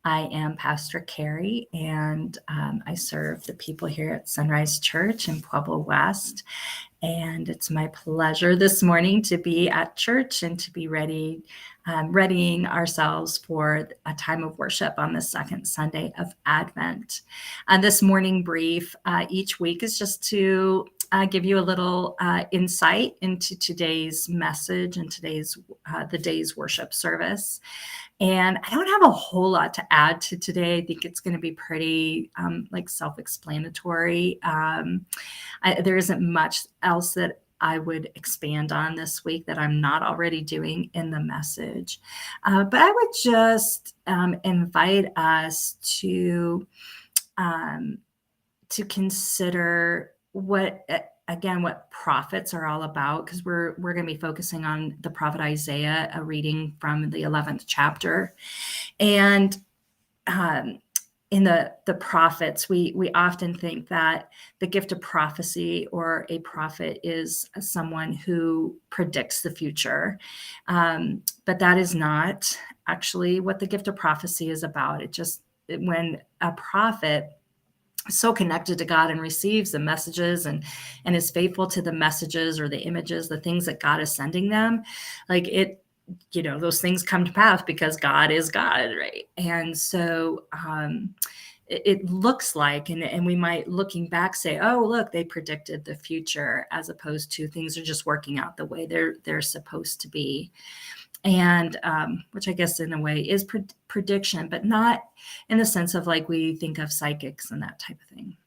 I am Pastor Carrie, and I serve the people here at Sunrise Church in Pueblo West. And it's my pleasure this morning to be at church and to be readying ourselves for a time of worship on the second Sunday of Advent. This morning brief each week is just to give you a little insight into today's message and the day's worship service. And I don't have a whole lot to add to today. I think it's going to be pretty self-explanatory. There isn't much else that I would expand on this week that I'm not already doing in the message. But I would just invite us to consider what prophets are all about, because we're going to be focusing on the prophet Isaiah, a reading from the 11th chapter. And in the prophets, we often think that the gift of prophecy or a prophet is someone who predicts the future. But that is not actually what the gift of prophecy is about. When a prophet so connected to God and receives the messages and is faithful to the messages or the images, the things that God is sending them, those things come to pass because God is God, right? And so it looks like, and we might, looking back, say, oh, look, they predicted the future, as opposed to things are just working out the way they're supposed to be. And which I guess in a way is prediction, but not in the sense of like we think of psychics and that type of thing.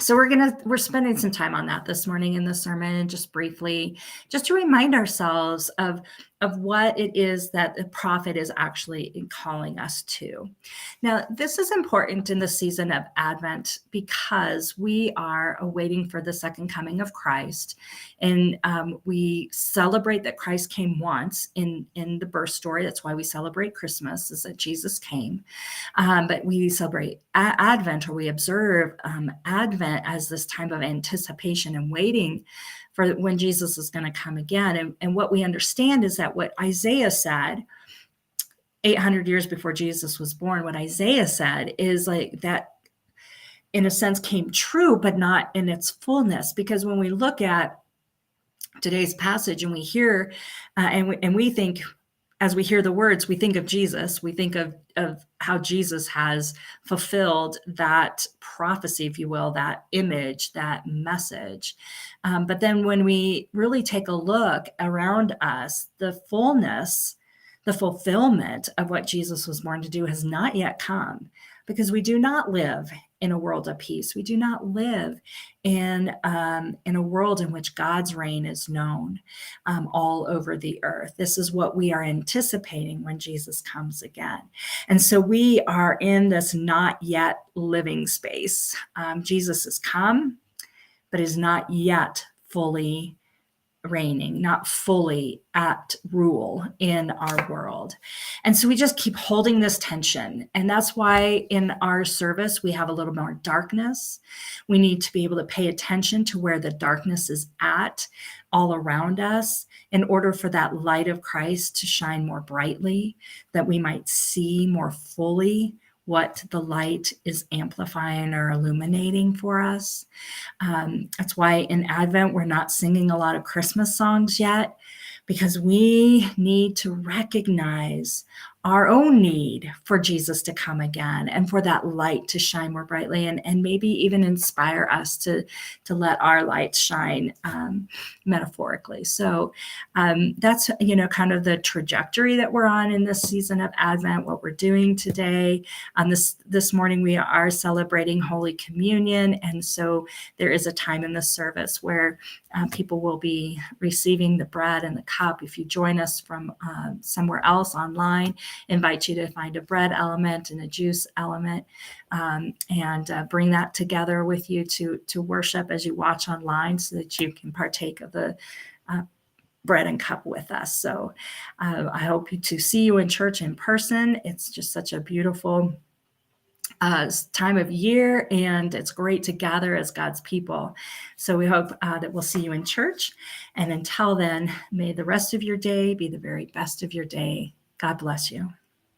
So we're spending some time on that this morning in the sermon, just briefly, just to remind ourselves of what it is that the prophet is actually calling us to. Now, this is important in the season of Advent because we are awaiting for the second coming of Christ. And we celebrate that Christ came once in the birth story. That's why we celebrate Christmas, is that Jesus came. But we celebrate Advent, or we observe Advent as this time of anticipation and waiting for when Jesus is going to come again. And what we understand is that what Isaiah said 800 years before Jesus was born, what Isaiah said is like that, in a sense, came true, but not in its fullness. Because when we look at today's passage and we hear, and we think, as we hear the words, we think of Jesus. We think of how Jesus has fulfilled that prophecy, if you will, that image, that message. But then when we really take a look around us, the fulfillment of what Jesus was born to do has not yet come, because we do not live in a world of peace. We do not live in a world in which God's reign is known all over the earth. This is what we are anticipating when Jesus comes again. And so we are in this not yet living space. Jesus has come, but is not yet fully reigning, not fully at rule in our world. And so we just keep holding this tension. And that's why in our service, we have a little more darkness. We need to be able to pay attention to where the darkness is at all around us, in order for that light of Christ to shine more brightly, that we might see more fully what the light is amplifying or illuminating for us. That's why in Advent, we're not singing a lot of Christmas songs yet, because we need to recognize our own need for Jesus to come again and for that light to shine more brightly, and maybe even inspire us to let our light shine metaphorically. So that's, kind of the trajectory that we're on in this season of Advent, what we're doing today. This morning, we are celebrating Holy Communion. And so there is a time in the service where people will be receiving the bread and the cup. If you join us from somewhere else online, invite you to find a bread element and a juice element, and bring that together with you to worship as you watch online, so that you can partake of the bread and cup with us. So I hope to see you in church in person. It's just such a beautiful time of year, and it's great to gather as God's people. So we hope that we'll see you in church. And until then, may the rest of your day be the very best of your day. God bless you.